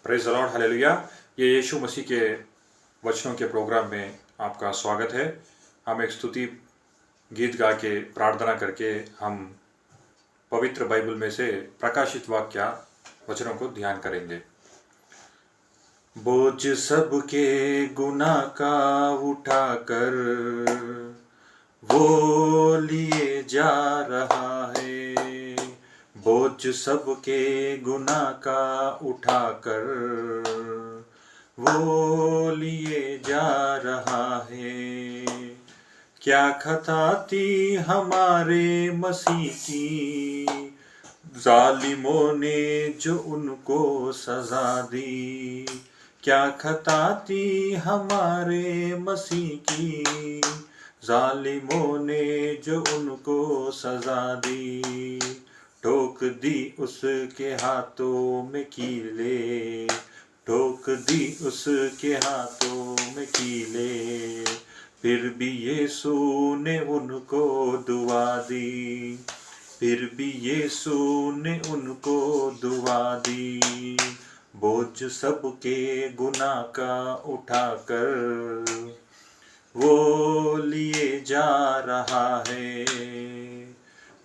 Praise the Lord, hallelujah. ये यीशु मसीह के वचनों के प्रोग्राम में आपका स्वागत है। हम एक स्तुति गीत गा के प्रार्थना करके हम पवित्र बाइबल में से प्रकाशित वाक्य वचनों को ध्यान करेंगे। बोझ सबके गुनाह का उठाकर वो लिए जा रहा है। बोझ सबके गुनाह का उठाकर वो लिए जा रहा है। क्या खता थी हमारे मसीह की, जालिमों ने जो उनको सजा दी। क्या खता थी हमारे मसीह की, जालिमों ने जो उनको सजा दी। ठोक दी उसके हाथों में कीले, ठोक दी उसके हाथों में कीले, फिर भी यीशु ने उनको दुआ दी। फिर भी यीशु ने उनको दुआ दी। बोझ सबके गुनाह का उठाकर वो लिए जा रहा है,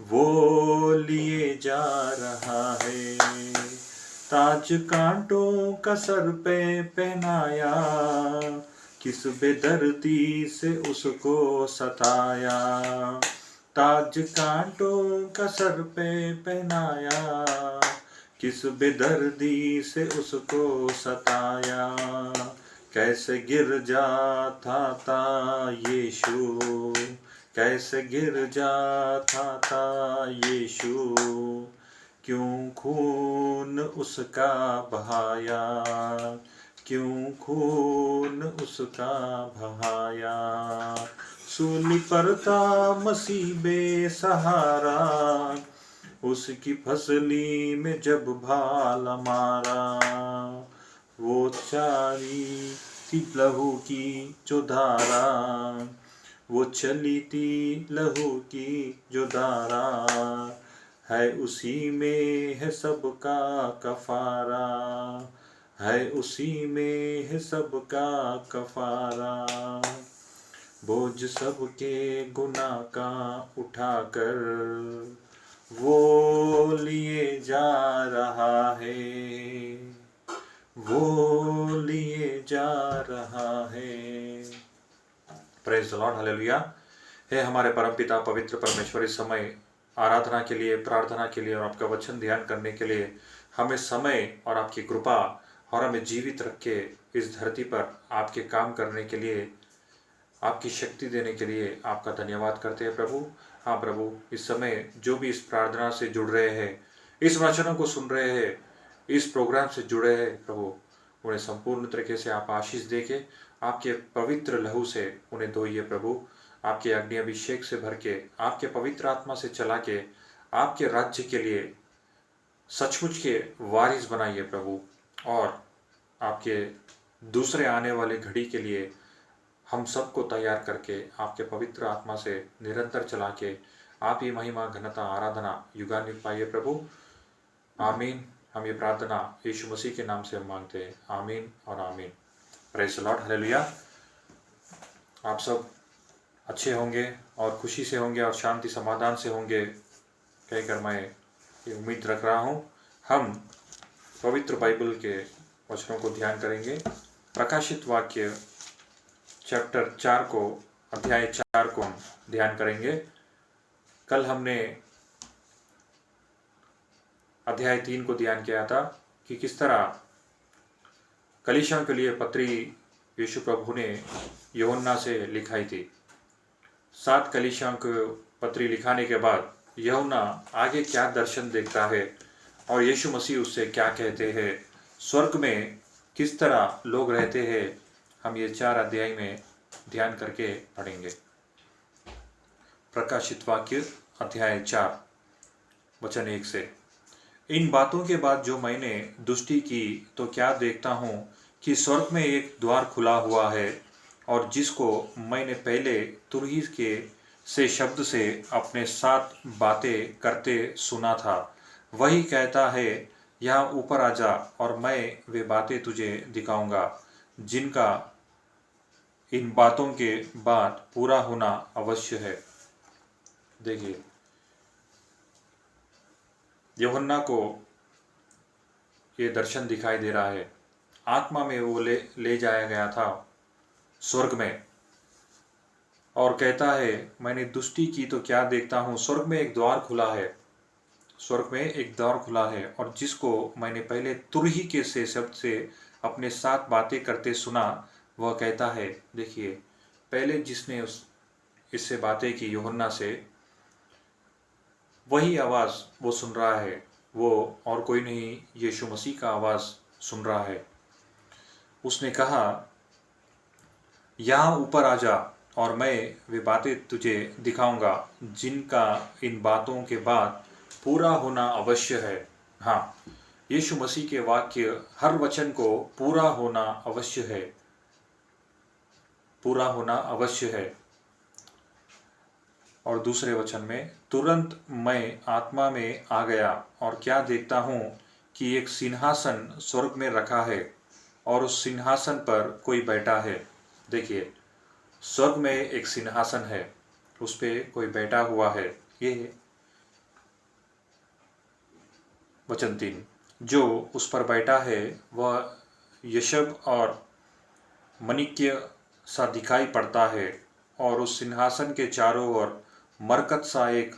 वो लिए जा रहा है। ताज कांटों का सर पे पहनाया, किस बेदर्दी से उसको सताया। ताज कांटों का सर पे पहनाया, किस बेदर्दी से उसको सताया। कैसे गिर जाता था यीशु, कैसे गिर जाता था यीशु, क्यों खून उसका बहाया, क्यों खून उसका बहाया। सूली पर था मसीह बेसहारा, उसकी फसली में जब भाल मारा। वो चारी थी लहू की जो धारा, वो चली थी लहू की जो धारा, है उसी में है सबका कफारा, है उसी में है सबका कफारा। बोझ सबके गुनाह का उठाकर वो लिए जा रहा है, वो लिए जा रहा है। Praise the Lord, hallelujah. हे हमारे परमपिता पवित्र परमेश्वर, इस समय आराधना के लिए, प्रार्थना के लिए और आपका वचन ध्यान करने के लिए हमें समय और आपकी कृपा और हमें जीवित रख के इस धरती पर आपके काम करने के लिए, आपकी शक्ति देने के लिए आपका धन्यवाद करते हैं प्रभु। हाँ प्रभु, इस समय जो भी इस प्रार्थना से जुड़ रहे हैं, इस वचनों को सुन रहे हैं, इस प्रोग्राम से जुड़े हैं प्रभु, उन्हें संपूर्ण तरीके से आप आशीष दे के आपके पवित्र लहू से उन्हें धोइए प्रभु। आपके अग्नि अभिषेक से भर के, आपके पवित्र आत्मा से चला के आपके राज्य के लिए सचमुच के वारिस बनाइए प्रभु। और आपके दूसरे आने वाले घड़ी के लिए हम सबको तैयार करके आपके पवित्र आत्मा से निरंतर चला के आप ही महिमा, घनता, आराधना युगान्युग पाइए प्रभु। आमीन। हम ये प्रार्थना यीशु मसीह के नाम से हम मांगते हैं। आमीन और आमीन। Praise the Lord, hallelujah. आप सब अच्छे होंगे और खुशी से होंगे और शांति समाधान से होंगे कहकर मैं ये उम्मीद रख रहा हूँ। हम पवित्र बाइबल के वचनों को ध्यान करेंगे। प्रकाशित वाक्य चैप्टर 4 को, अध्याय 4 को हम ध्यान करेंगे। कल हमने अध्याय 3 को ध्यान किया था कि किस तरह कलीसियाओं के लिए पत्री यीशु प्रभु ने यूहन्ना से लिखाई थी। 7 कलीसियाओं को पत्री लिखाने के बाद यूहन्ना आगे क्या दर्शन देखता है और यीशु मसीह उससे क्या कहते हैं, स्वर्ग में किस तरह लोग रहते हैं, हम ये 4 अध्याय में ध्यान करके पढ़ेंगे। प्रकाशित वाक्य अध्याय 4 वचन 1 से। इन बातों के बाद जो मैंने दृष्टि की तो क्या देखता हूँ कि स्वर्ग में एक द्वार खुला हुआ है, और जिसको मैंने पहले तुरही के से शब्द से अपने साथ बातें करते सुना था, वही कहता है, यहाँ ऊपर आ जा और मैं वे बातें तुझे दिखाऊंगा जिनका इन बातों के बाद पूरा होना अवश्य है। देखिए, यूहन्ना को ये दर्शन दिखाई दे रहा है। आत्मा में वो ले जाया गया था स्वर्ग में, और कहता है मैंने दुष्टि की तो क्या देखता हूँ, स्वर्ग में एक द्वार खुला है, स्वर्ग में एक द्वार खुला है, और जिसको मैंने पहले तुरही के से शब्द से अपने साथ बातें करते सुना, वह कहता है, देखिए पहले जिसने इससे बातें की यूहन्ना से, वही आवाज़ वो सुन रहा है, वो और कोई नहीं, यीशु मसीह का आवाज़ सुन रहा है। उसने कहा, यहाँ ऊपर आ जा और मैं वे बातें तुझे दिखाऊंगा जिनका इन बातों के बाद पूरा होना अवश्य है। हाँ, यीशु मसीह के वाक्य हर वचन को पूरा होना अवश्य है, पूरा होना अवश्य है। और दूसरे वचन में, तुरंत मैं आत्मा में आ गया और क्या देखता हूँ कि एक सिंहासन स्वर्ग में रखा है और उस सिंहासन पर कोई बैठा है। देखिए, स्वर्ग में एक सिंहासन है, उस पे कोई बैठा हुआ है। ये वचन 3, जो उस पर बैठा है वह यशब और मणिक्य सा दिखाई पड़ता है, और उस सिंहासन के चारों ओर मरकत सा एक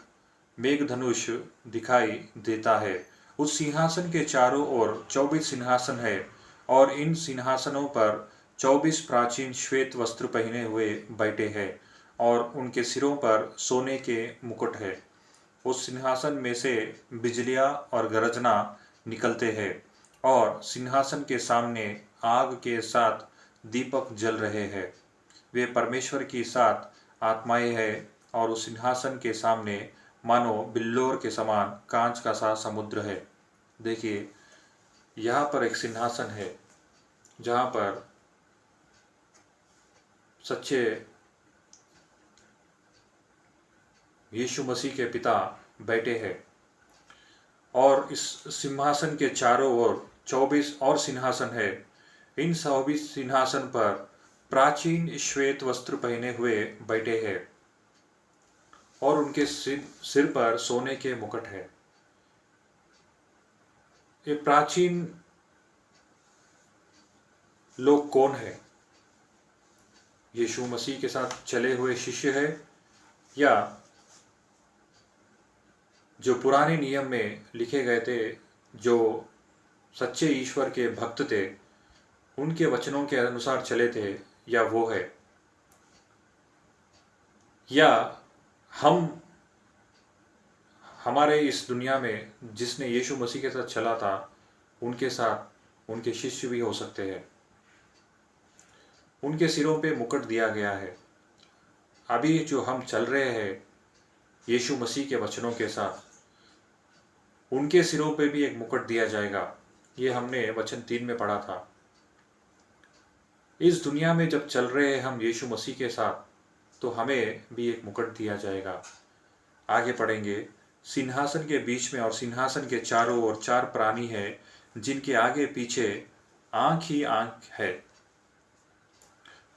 मेघधनुष दिखाई देता है। उस सिंहासन के चारों ओर 24 सिंहासन है, और इन सिंहासनों पर 24 प्राचीन श्वेत वस्त्र पहने हुए बैठे हैं, और उनके सिरों पर सोने के मुकुट है। उस सिंहासन में से बिजलियां और गरजना निकलते हैं, और सिंहासन के सामने आग के साथ दीपक जल रहे हैं। वे परमेश्वर की 7 आत्माएं हैं, और उस सिंहासन के सामने मानो बिल्लोर के समान कांच का सा समुद्र है। देखिए, यहाँ पर एक सिंहासन है जहाँ पर सच्चे यीशु मसीह के पिता बैठे हैं, और इस सिंहासन के चारों ओर 24 और सिंहासन है। इन 24 सिंहासन पर प्राचीन श्वेत वस्त्र पहने हुए बैठे हैं, और उनके सिर पर सोने के मुकुट है। ये प्राचीन लोग कौन है? यीशु मसीह के साथ चले हुए शिष्य है, या जो पुराने नियम में लिखे गए थे, जो सच्चे ईश्वर के भक्त थे, उनके वचनों के अनुसार चले थे, या वो है? या हम हमारे इस दुनिया में जिसने यीशु मसीह के साथ चला था, उनके साथ उनके शिष्य भी हो सकते हैं। उनके सिरों पे मुकुट दिया गया है। अभी जो हम चल रहे हैं यीशु मसीह के वचनों के साथ, उनके सिरों पे भी एक मुकुट दिया जाएगा। ये हमने वचन 3 में पढ़ा था। इस दुनिया में जब चल रहे हैं हम यीशु मसीह के साथ, तो हमें भी एक मुकुट दिया जाएगा। आगे पढ़ेंगे, सिंहासन के बीच में और सिंहासन के चारों ओर 4 प्राणी हैं, जिनके आगे पीछे आंख ही आंख है।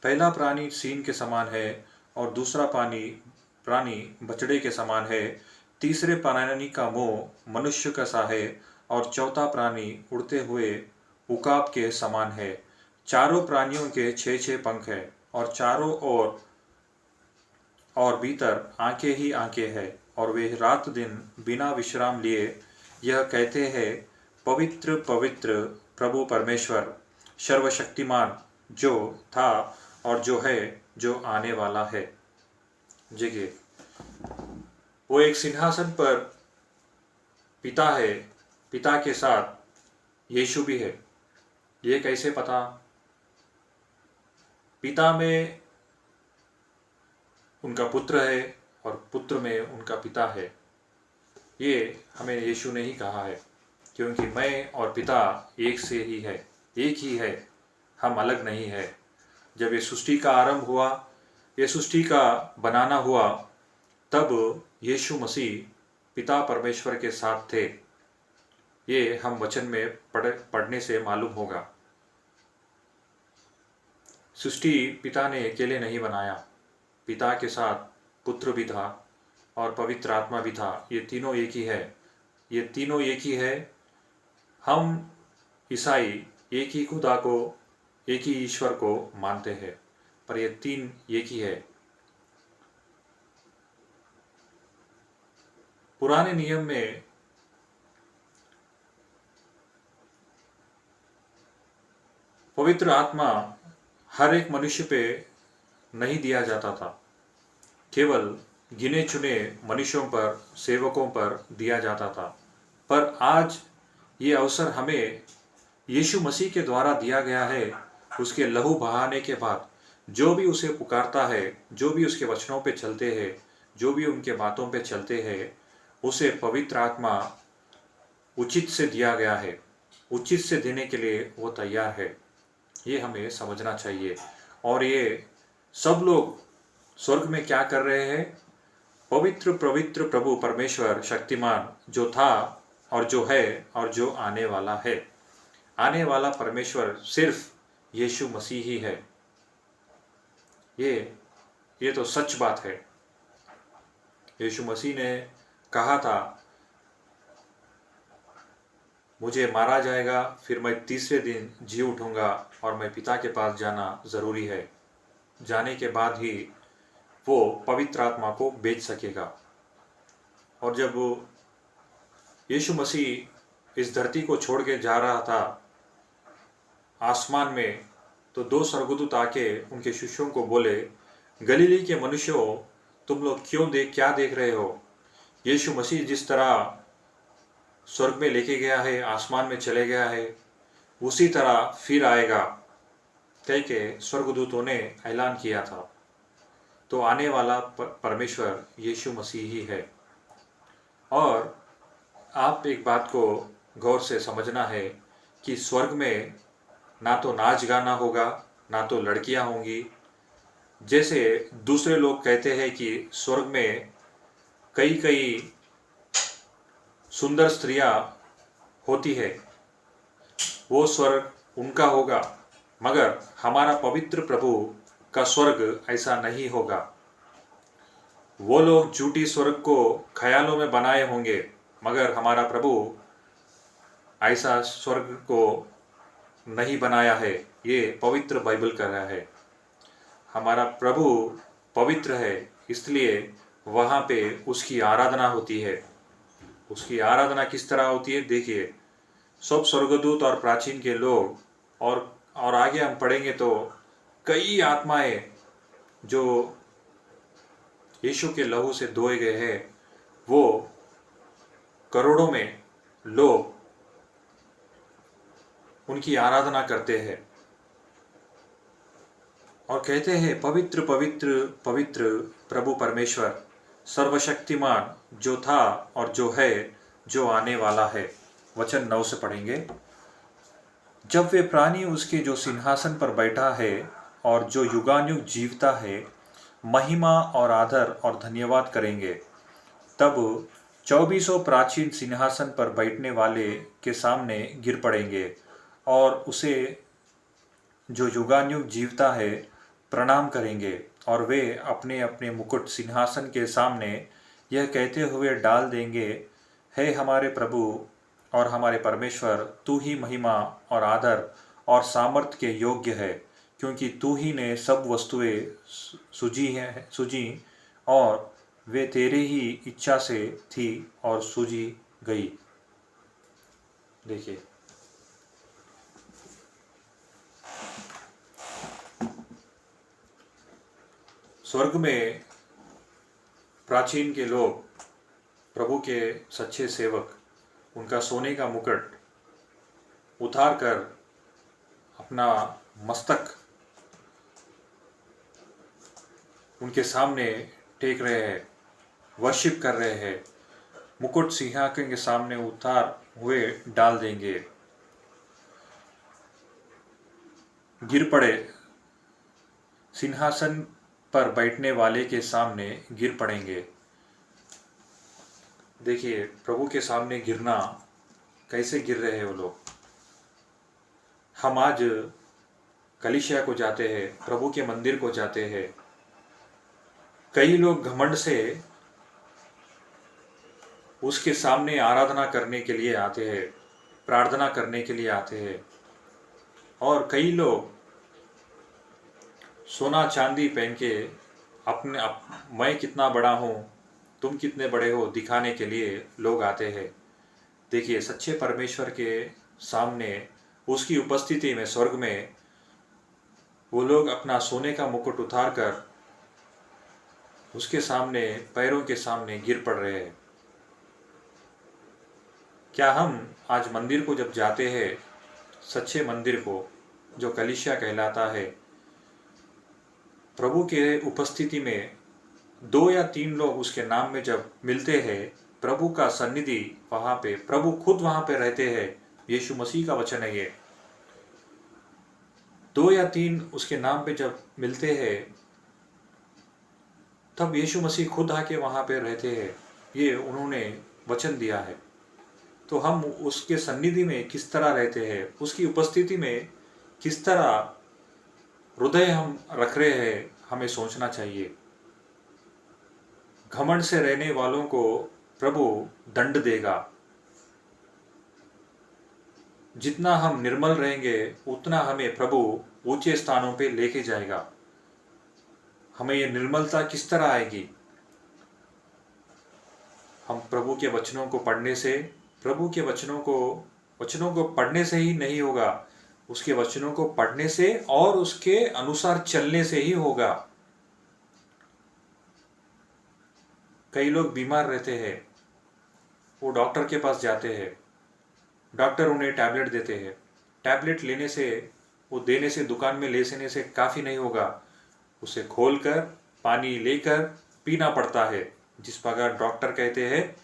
पहला प्राणी सींग के समान है, और दूसरा प्राणी बछड़े के समान है। तीसरे प्राणी का मुंह मनुष्य का सा है, और चौथा प्राणी उड़ते हुए उकाब के समान है। चारों प्राणियों के 6-6 पंख है, और चारों ओर और भीतर आंखें ही आंखें हैं, और वे रात दिन बिना विश्राम लिए यह कहते हैं, पवित्र पवित्र प्रभु परमेश्वर सर्वशक्तिमान, जो था और जो है, जो आने वाला है। देखिए, वो एक सिंहासन पर पिता है, पिता के साथ यीशु भी है। ये कैसे पता? पिता में उनका पुत्र है, और पुत्र में उनका पिता है। ये हमें यीशु ने ही कहा है, क्योंकि मैं और पिता एक से ही है, एक ही है, हम अलग नहीं है। जब ये सृष्टि का आरंभ हुआ, ये सृष्टि का बनाना हुआ, तब यीशु मसीह पिता परमेश्वर के साथ थे, ये हम वचन में पढ़ने से मालूम होगा। सृष्टि पिता ने अकेले नहीं बनाया, पिता के साथ पुत्र भी था और पवित्र आत्मा भी था। ये तीनों एक ही है, ये तीनों एक ही है। हम ईसाई एक ही खुदा को, एक ही ईश्वर को मानते हैं, पर ये तीन एक ही है। पुराने नियम में पवित्र आत्मा हर एक मनुष्य पे नहीं दिया जाता था, केवल गिने चुने मनुष्यों पर, सेवकों पर दिया जाता था। पर आज ये अवसर हमें यीशु मसीह के द्वारा दिया गया है। उसके लहू बहाने के बाद जो भी उसे पुकारता है, जो भी उसके वचनों पे चलते हैं, जो भी उनके बातों पे चलते हैं, उसे पवित्र आत्मा उचित से दिया गया है। उचित से देने के लिए वो तैयार है, ये हमें समझना चाहिए। और ये सब लोग स्वर्ग में क्या कर रहे हैं? पवित्र पवित्र प्रभु परमेश्वर शक्तिमान, जो था और जो है और जो आने वाला है। आने वाला परमेश्वर सिर्फ यीशु मसीह ही है। ये तो सच बात है। यीशु मसीह ने कहा था, मुझे मारा जाएगा, फिर मैं तीसरे दिन जी उठूंगा और मैं पिता के पास जाना ज़रूरी है। जाने के बाद ही वो पवित्र आत्मा को बेच सकेगा। और जब यीशु मसीह इस धरती को छोड़ के जा रहा था आसमान में, तो दो स्वर्गदूत आके उनके शिष्यों को बोले, गलीली के मनुष्यों, तुम लोग क्या देख रहे हो? यीशु मसीह जिस तरह स्वर्ग में लेके गया है, आसमान में चले गया है, उसी तरह फिर आएगा, कह के स्वर्गदूतों ने ऐलान किया था। तो आने वाला परमेश्वर यीशु मसीह ही है। और आप एक बात को गौर से समझना है कि स्वर्ग में ना तो नाच गाना होगा, ना तो लड़कियां होंगी। जैसे दूसरे लोग कहते हैं कि स्वर्ग में कई कई सुंदर स्त्रियां होती है, वो स्वर्ग उनका होगा, मगर हमारा पवित्र प्रभु का स्वर्ग ऐसा नहीं होगा। वो लोग झूठी स्वर्ग को ख्यालों में बनाए होंगे, मगर हमारा प्रभु ऐसा स्वर्ग को नहीं बनाया है। ये पवित्र बाइबल कर रहा है। हमारा प्रभु पवित्र है, इसलिए वहाँ पे उसकी आराधना होती है। उसकी आराधना किस तरह होती है देखिए, सब स्वर्गदूत और प्राचीन के लोग, और आगे हम पढ़ेंगे तो कई आत्माएं जो यीशु के लहू से धोए गए हैं, वो करोड़ों में लोग उनकी आराधना करते हैं और कहते हैं, पवित्र पवित्र पवित्र प्रभु परमेश्वर सर्वशक्तिमान, जो था और जो है, जो आने वाला है। वचन 9 से पढ़ेंगे। जब वे प्राणी उसके जो सिंहासन पर बैठा है और जो युगानुयुग जीवता है, महिमा और आदर और धन्यवाद करेंगे, तब 24 प्राचीन सिंहासन पर बैठने वाले के सामने गिर पड़ेंगे और उसे जो युगानुयुग जीवता है प्रणाम करेंगे। और वे अपने अपने मुकुट सिंहासन के सामने यह कहते हुए डाल देंगे, हे हमारे प्रभु और हमारे परमेश्वर, तू ही महिमा और आदर और सामर्थ्य के योग्य है, क्योंकि तू ही ने सब वस्तुएं सूझी और वे तेरे ही इच्छा से थी और सूझी गई। देखिए, स्वर्ग में प्राचीन के लोग, प्रभु के सच्चे सेवक, उनका सोने का मुकुट उतार कर अपना मस्तक उनके सामने टेक रहे हैं, वर्शिप कर रहे हैं। मुकुट सिंहासन के सामने उतार हुए डाल देंगे, गिर पड़े, सिंहासन पर बैठने वाले के सामने गिर पड़ेंगे। देखिए, प्रभु के सामने गिरना कैसे गिर रहे हैं वो लोग। हम आज कलीसिया को जाते हैं, प्रभु के मंदिर को जाते हैं, कई लोग घमंड से उसके सामने आराधना करने के लिए आते हैं, प्रार्थना करने के लिए आते हैं, और कई लोग सोना चांदी पहन के मैं कितना बड़ा हूँ, तुम कितने बड़े हो दिखाने के लिए लोग आते हैं। देखिए, सच्चे परमेश्वर के सामने, उसकी उपस्थिति में, स्वर्ग में, वो लोग अपना सोने का मुकुट उतार कर उसके सामने, पैरों के सामने गिर पड़ रहे हैं। क्या हम आज मंदिर को जब जाते हैं, सच्चे मंदिर को जो कलीसिया कहलाता है, प्रभु के उपस्थिति में 2 या 3 लोग उसके नाम में जब मिलते हैं, प्रभु का सन्निधि वहाँ पे, प्रभु खुद वहाँ पे रहते हैं। यीशु मसीह का वचन है ये। 2 या 3 उसके नाम पे जब मिलते हैं, तब यीशु मसीह खुद आके वहाँ पे रहते हैं। ये उन्होंने वचन दिया है। तो हम उसके सन्निधि में किस तरह रहते हैं, उसकी उपस्थिति में किस तरह हृदय हम रख रहे हैं, हमें सोचना चाहिए। घमंड से रहने वालों को प्रभु दंड देगा। जितना हम निर्मल रहेंगे, उतना हमें प्रभु ऊंचे स्थानों पे लेके जाएगा। हमें ये निर्मलता किस तरह आएगी? हम प्रभु के वचनों को पढ़ने से, प्रभु के वचनों को पढ़ने से ही नहीं होगा, उसके वचनों को पढ़ने से और उसके अनुसार चलने से ही होगा। कई लोग बीमार रहते हैं, वो डॉक्टर के पास जाते हैं, डॉक्टर उन्हें टैबलेट देते हैं। टैबलेट लेने से, वो देने से, दुकान में ले लेने से काफ़ी नहीं होगा, उसे खोलकर पानी लेकर पीना पड़ता है। जिस प्रकार डॉक्टर कहते हैं,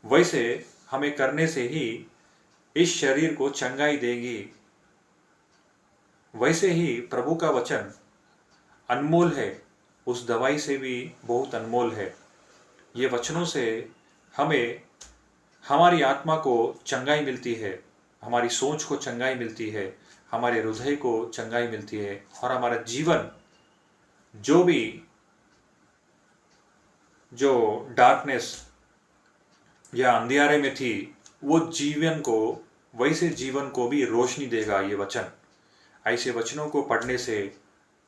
वैसे हमें करने से ही इस शरीर को चंगाई देगी। वैसे ही प्रभु का वचन अनमोल है, उस दवाई से भी बहुत अनमोल है। ये वचनों से हमें, हमारी आत्मा को चंगाई मिलती है, हमारी सोच को चंगाई मिलती है, हमारे हृदय को चंगाई मिलती है, और हमारा जीवन जो डार्कनेस या अंधियारे में थी, वो वैसे जीवन को भी रोशनी देगा ये वचन। ऐसे वचनों को पढ़ने से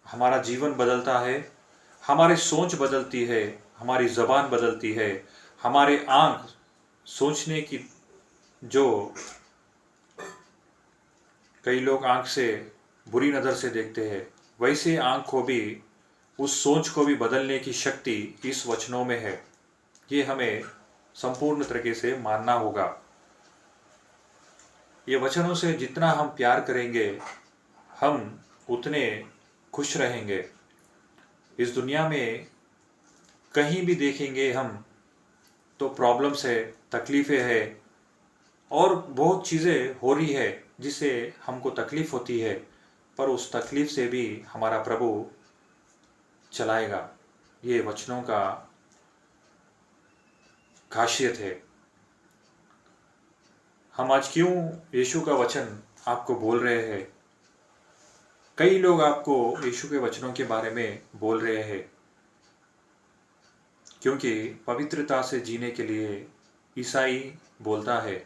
हमारा जीवन बदलता है, हमारी सोच बदलती है, हमारी ज़बान बदलती है, हमारे आँख सोचने की, जो कई लोग आँख से बुरी नज़र से देखते हैं, वैसे आँख को भी, उस सोच को भी बदलने की शक्ति इस वचनों में है। ये हमें संपूर्ण तरीके से मानना होगा। ये वचनों से जितना हम प्यार करेंगे, हम उतने खुश रहेंगे। इस दुनिया में कहीं भी देखेंगे हम तो प्रॉब्लम्स है, तकलीफ़ें है, और बहुत चीज़ें हो रही है जिससे हमको तकलीफ़ होती है, पर उस तकलीफ़ से भी हमारा प्रभु चलाएगा। ये वचनों का खासियत है। हम आज क्यों यीशु का वचन आपको बोल रहे हैं? कई लोग आपको यीशु के वचनों के बारे में बोल रहे हैं, क्योंकि पवित्रता से जीने के लिए ईसाई बोलता है,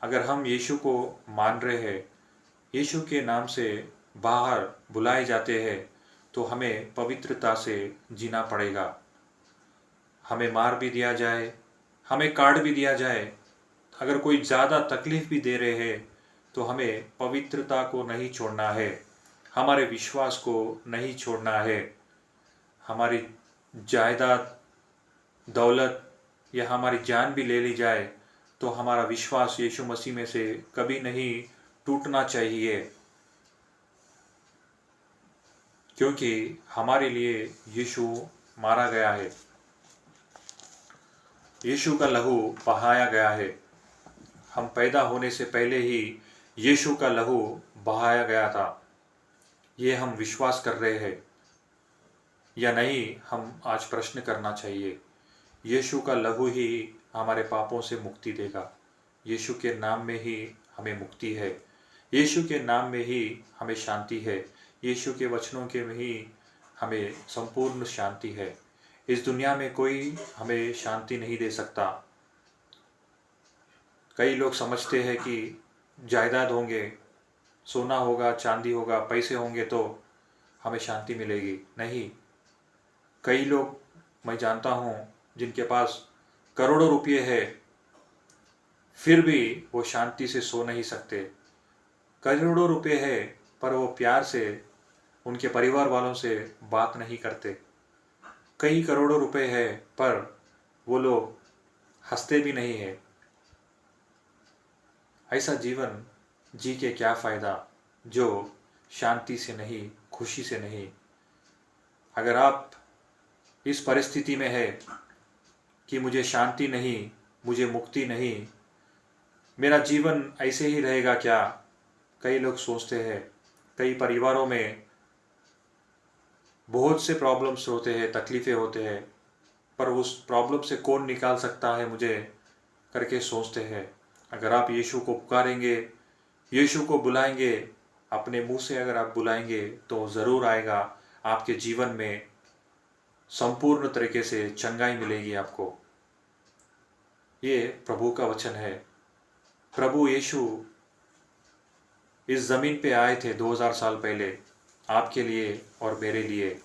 अगर हम यीशु को मान रहे हैं, यीशु के नाम से बाहर बुलाए जाते हैं, तो हमें पवित्रता से जीना पड़ेगा। हमें मार भी दिया जाए, हमें काट भी दिया जाए, अगर कोई ज़्यादा तकलीफ़ भी दे रहे हैं, तो हमें पवित्रता को नहीं छोड़ना है, हमारे विश्वास को नहीं छोड़ना है। हमारी जायदाद, दौलत या हमारी जान भी ले ली जाए, तो हमारा विश्वास यीशु मसीह में से कभी नहीं टूटना चाहिए, क्योंकि हमारे लिए यीशु मारा गया है, यीशु का लहू बहाया गया है। हम पैदा होने से पहले ही यीशु का लहू बहाया गया था। ये हम विश्वास कर रहे हैं या नहीं, हम आज प्रश्न करना चाहिए। यीशु का लहू ही हमारे पापों से मुक्ति देगा। यीशु के नाम में ही हमें मुक्ति है। यीशु के नाम में ही हमें शांति है। यीशु के वचनों के में ही हमें संपूर्ण शांति है। इस दुनिया में कोई हमें शांति नहीं दे सकता। कई लोग समझते हैं कि जायदाद होंगे, सोना होगा, चांदी होगा, पैसे होंगे तो हमें शांति मिलेगी। नहीं, कई लोग मैं जानता हूँ जिनके पास करोड़ों रुपये है, फिर भी वो शांति से सो नहीं सकते। करोड़ों रुपये है पर वो प्यार से उनके परिवार वालों से बात नहीं करते। कई करोड़ों रुपए है पर वो लोग हंसते भी नहीं है। ऐसा जीवन जी के क्या फ़ायदा जो शांति से नहीं, खुशी से नहीं। अगर आप इस परिस्थिति में है कि मुझे शांति नहीं, मुझे मुक्ति नहीं, मेरा जीवन ऐसे ही रहेगा क्या, कई लोग सोचते हैं। कई परिवारों में बहुत से प्रॉब्लम्स होते हैं, तकलीफ़ें होते हैं, पर उस प्रॉब्लम से कौन निकाल सकता है मुझे करके सोचते हैं। अगर आप यीशु को पुकारेंगे, यीशु को बुलाएंगे, अपने मुंह से अगर आप बुलाएंगे तो ज़रूर आएगा। आपके जीवन में संपूर्ण तरीके से चंगाई मिलेगी आपको। ये प्रभु का वचन है। प्रभु यीशु इस ज़मीन पे आए थे 2000 साल पहले आपके लिए और मेरे लिए।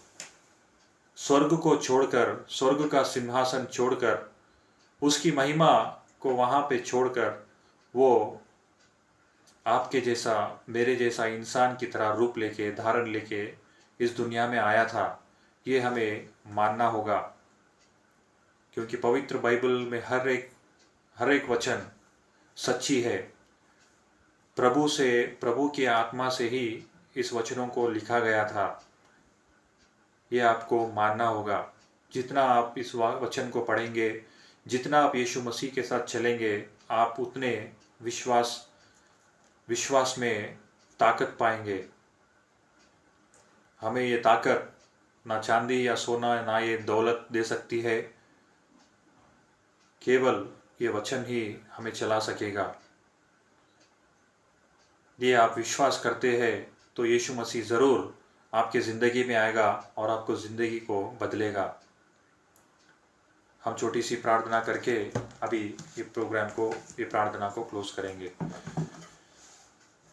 स्वर्ग को छोड़कर, स्वर्ग का सिंहासन छोड़कर, उसकी महिमा को वहाँ पे छोड़कर वो आपके जैसा, मेरे जैसा इंसान की तरह रूप लेके, धारण लेके इस दुनिया में आया था। ये हमें मानना होगा, क्योंकि पवित्र बाइबल में हर एक वचन सच्ची है। प्रभु की आत्मा से ही इस वचनों को लिखा गया था। ये आपको मानना होगा। जितना आप इस वचन को पढ़ेंगे, जितना आप यीशु मसीह के साथ चलेंगे, आप उतने विश्वास में ताकत पाएंगे। हमें ये ताकत ना चांदी या सोना, ना ये दौलत दे सकती है। केवल ये वचन ही हमें चला सकेगा। ये आप विश्वास करते हैं तो यीशु मसीह ज़रूर आपके ज़िंदगी में आएगा और आपको ज़िंदगी को बदलेगा। हम छोटी सी प्रार्थना करके अभी ये प्रार्थना को क्लोज करेंगे।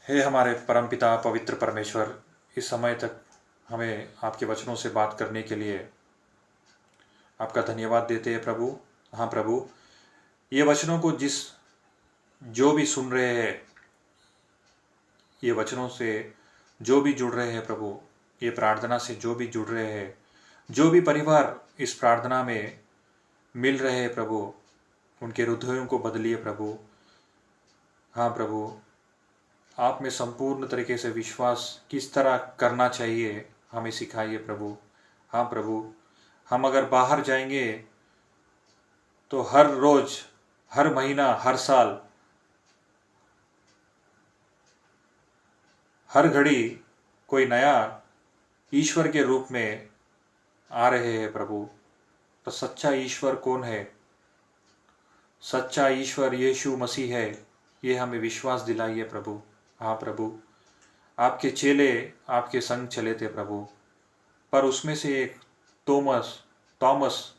हे हमारे परमपिता पवित्र परमेश्वर, इस समय तक हमें आपके वचनों से बात करने के लिए आपका धन्यवाद देते हैं प्रभु। हाँ प्रभु, ये वचनों को जो भी सुन रहे हैं, ये वचनों से जो भी जुड़ रहे हैं प्रभु, ये प्रार्थना से जो भी जुड़ रहे हैं, जो भी परिवार इस प्रार्थना में मिल रहे हैं प्रभु, उनके हृदयों को बदलिए प्रभु। हाँ प्रभु, आप में संपूर्ण तरीके से विश्वास किस तरह करना चाहिए हमें सिखाइए प्रभु। हाँ प्रभु, हम अगर बाहर जाएंगे तो हर रोज़, हर महीना, हर साल, हर घड़ी कोई नया ईश्वर के रूप में आ रहे हैं प्रभु। तो सच्चा ईश्वर कौन है? सच्चा ईश्वर यीशु मसीह है। ये हमें विश्वास दिलाइए प्रभु। हाँ प्रभु, आपके चेले आपके संग चले थे प्रभु, पर उसमें से एक थॉमस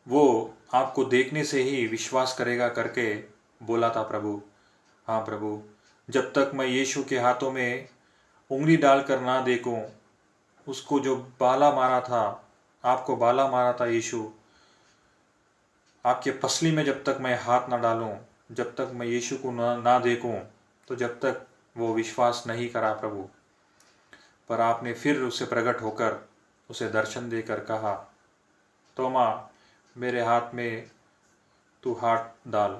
वो आपको देखने से ही विश्वास करेगा करके बोला था प्रभु। हाँ प्रभु, जब तक मैं यीशु के हाथों में उंगली डालकर ना देखूं, उसको जो बाला मारा था, आपको बाला मारा था यीशु, आपके पसली में जब तक मैं हाथ ना डालूं, जब तक मैं यीशु को ना देखूं, तो जब तक वो विश्वास नहीं करा प्रभु। पर आपने फिर उसे प्रकट होकर उसे दर्शन देकर कहा, तोमा, मेरे हाथ में तू हाथ डाल,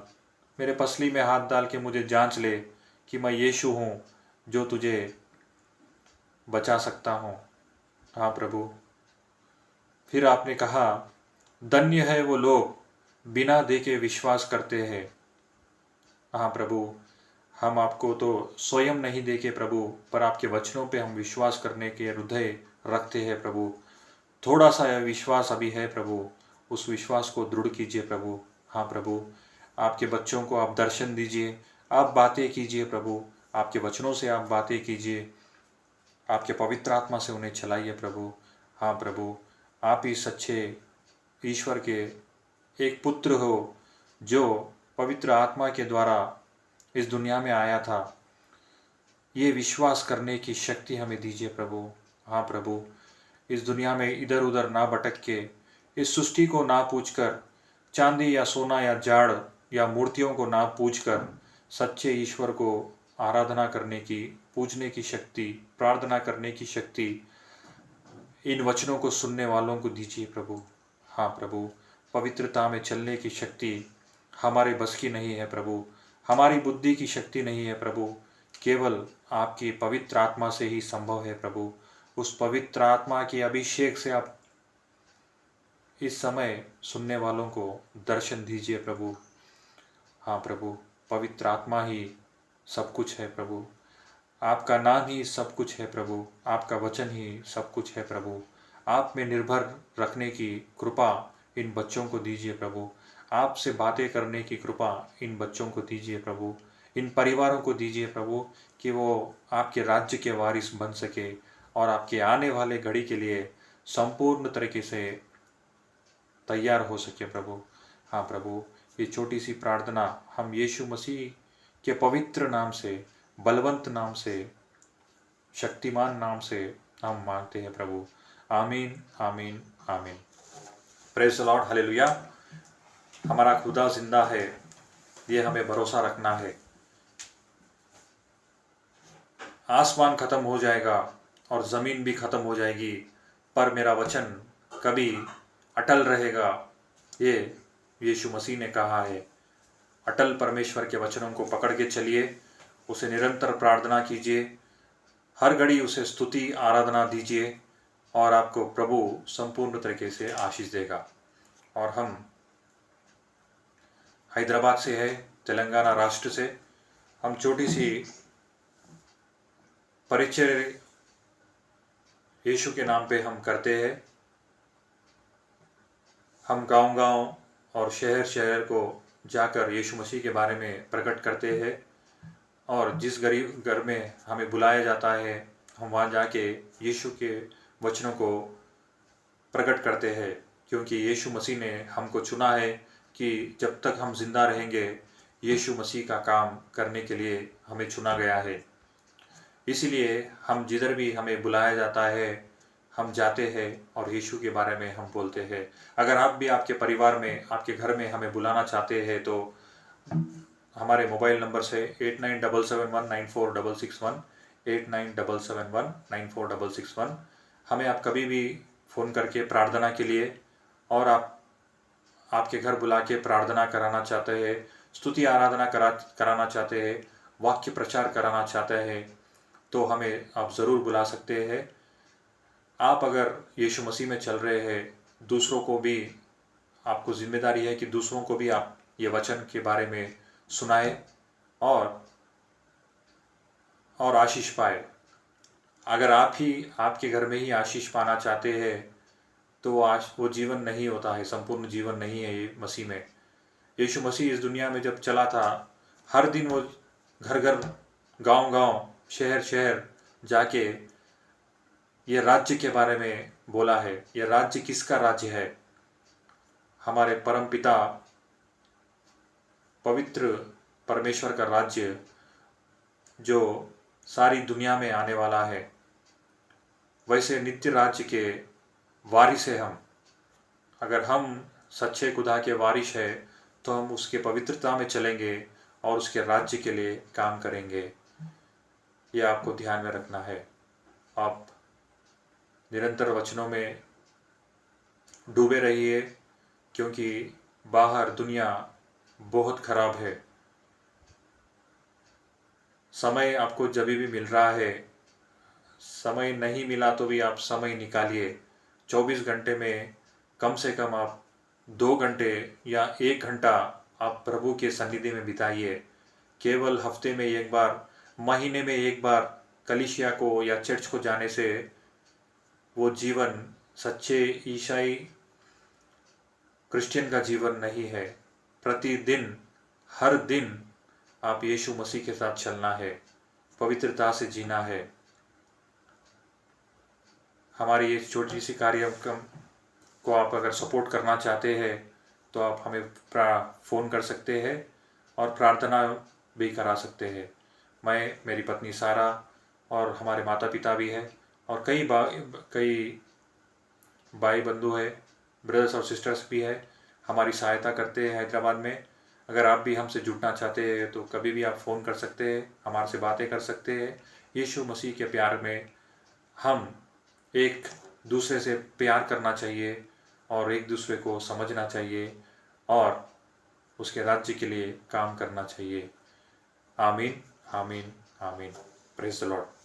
मेरे पसली में हाथ डाल के मुझे जांच ले कि मैं यीशु हूँ जो तुझे बचा सकता हूँ। हाँ प्रभु, फिर आपने कहा, धन्य है वो लोग बिना देखे विश्वास करते हैं। हाँ प्रभु, हम आपको तो स्वयं नहीं देखे प्रभु, पर आपके वचनों पे हम विश्वास करने के हृदय रखते हैं प्रभु। थोड़ा सा विश्वास अभी है प्रभु, उस विश्वास को दृढ़ कीजिए प्रभु। हाँ प्रभु, आपके बच्चों को आप दर्शन दीजिए, आप बातें कीजिए प्रभु, आपके वचनों से आप बातें कीजिए, आपके पवित्र आत्मा से उन्हें चलाइए प्रभु। हाँ प्रभु, आप ही सच्चे ईश्वर के एक पुत्र हो जो पवित्र आत्मा के द्वारा इस दुनिया में आया था। ये विश्वास करने की शक्ति हमें दीजिए प्रभु। हाँ प्रभु, इस दुनिया में इधर उधर ना भटक के, इस सृष्टि को ना पूछकर, चांदी या सोना या जाड़ या मूर्तियों को ना पूछकर, सच्चे ईश्वर को आराधना करने की, पूजने की शक्ति, प्रार्थना करने की शक्ति इन वचनों को सुनने वालों को दीजिए प्रभु। हाँ प्रभु, पवित्रता में चलने की शक्ति हमारे बस की नहीं है प्रभु, हमारी बुद्धि की शक्ति नहीं है प्रभु, केवल आपकी पवित्र आत्मा से ही संभव है प्रभु। उस पवित्र आत्मा के अभिषेक से आप इस समय सुनने वालों को दर्शन दीजिए प्रभु। हाँ प्रभु, पवित्र आत्मा ही सब कुछ है प्रभु, आपका नाम ही सब कुछ है प्रभु, आपका वचन ही सब कुछ है प्रभु। आप में निर्भर रखने की कृपा इन बच्चों को दीजिए प्रभु, आपसे बातें करने की कृपा इन बच्चों को दीजिए प्रभु, इन परिवारों को दीजिए प्रभु, कि वो आपके राज्य के वारिस बन सके और आपके आने वाले घड़ी के लिए संपूर्ण तरीके से तैयार हो सके प्रभु। हाँ प्रभु, ये छोटी सी प्रार्थना हम यीशु मसीह के पवित्र नाम से, बलवंत नाम से, शक्तिमान नाम से हम मांगते हैं प्रभु। आमीन आमीन आमीन। Praise the Lord, hallelujah. हमारा खुदा जिंदा है, ये हमें भरोसा रखना है। आसमान खत्म हो जाएगा और ज़मीन भी खत्म हो जाएगी, पर मेरा वचन कभी अटल रहेगा, ये यीशु मसीह ने कहा है। अटल परमेश्वर के वचनों को पकड़ के चलिए, उसे निरंतर प्रार्थना कीजिए, हर घड़ी उसे स्तुति आराधना दीजिए और आपको प्रभु संपूर्ण तरीके से आशीष देगा। और हम हैदराबाद से है, तेलंगाना राष्ट्र से, हम छोटी सी परिचय यीशु के नाम पे हम करते हैं। हम गांव-गांव और शहर-शहर को जाकर यीशु मसीह के बारे में प्रकट करते हैं और जिस गरीब घर में हमें बुलाया जाता है, हम वहाँ जाके यीशु के वचनों को प्रकट करते हैं, क्योंकि यीशु मसीह ने हमको चुना है कि जब तक हम जिंदा रहेंगे यीशु मसीह का काम करने के लिए हमें चुना गया है। इसीलिए हम जिधर भी हमें बुलाया जाता है हम जाते हैं और यीशु के बारे में हम बोलते हैं। अगर आप भी आपके परिवार में, आपके घर में हमें बुलाना चाहते हैं तो हमारे मोबाइल नंबर से 8977194661 8977194661 हमें आप कभी भी फ़ोन करके प्रार्थना के लिए, और आप आपके घर बुला के प्रार्थना कराना चाहते हैं, स्तुति आराधना कराना चाहते हैं, वाक्य प्रचार कराना चाहते हैं, तो हमें आप ज़रूर बुला सकते हैं। आप अगर यीशु मसीह में चल रहे हैं, दूसरों को भी आपको जिम्मेदारी है कि दूसरों को भी आप ये वचन के बारे में सुनाए और आशीष पाए। अगर आप ही आपके घर में ही आशीष पाना चाहते हैं तो वो जीवन नहीं होता है, संपूर्ण जीवन नहीं है ये मसीह में। यीशु मसीह इस दुनिया में जब चला था, हर दिन वो घर घर, गांव गांव, शहर शहर जाके ये राज्य के बारे में बोला है। ये राज्य किसका राज्य है? हमारे परम पिता पवित्र परमेश्वर का राज्य जो सारी दुनिया में आने वाला है। वैसे नित्य राज्य के वारिस है हम। अगर हम सच्चे खुदा के वारिस है तो हम उसके पवित्रता में चलेंगे और उसके राज्य के लिए काम करेंगे। यह आपको ध्यान में रखना है। आप निरंतर वचनों में डूबे रहिए, क्योंकि बाहर दुनिया बहुत खराब है। समय आपको जब भी मिल रहा है, समय नहीं मिला तो भी आप समय निकालिए। 24 घंटे में कम से कम आप 2 घंटे या 1 घंटा आप प्रभु के सन्निधि में बिताइए। केवल हफ्ते में एक बार, महीने में एक बार कलीसिया को या चर्च को जाने से वो जीवन सच्चे ईसाई क्रिश्चियन का जीवन नहीं है। प्रतिदिन हर दिन आप यीशु मसीह के साथ चलना है, पवित्रता से जीना है। हमारी ये छोटी सी कार्यक्रम को आप अगर सपोर्ट करना चाहते हैं तो आप हमें फ़ोन कर सकते हैं और प्रार्थना भी करा सकते हैं। मैं, मेरी पत्नी सारा और हमारे माता पिता भी हैं और कई भाई बंधु है, ब्रदर्स और सिस्टर्स भी है, हमारी सहायता करते हैं हैदराबाद में। अगर आप भी हमसे जुड़ना चाहते हैं तो कभी भी आप फ़ोन कर सकते हैं, हमारे से बातें कर सकते हैं। यीशु मसीह के प्यार में हम एक दूसरे से प्यार करना चाहिए और एक दूसरे को समझना चाहिए और उसके राज्य के लिए काम करना चाहिए। आमीन, आमीन, आमीन। Praise the Lord.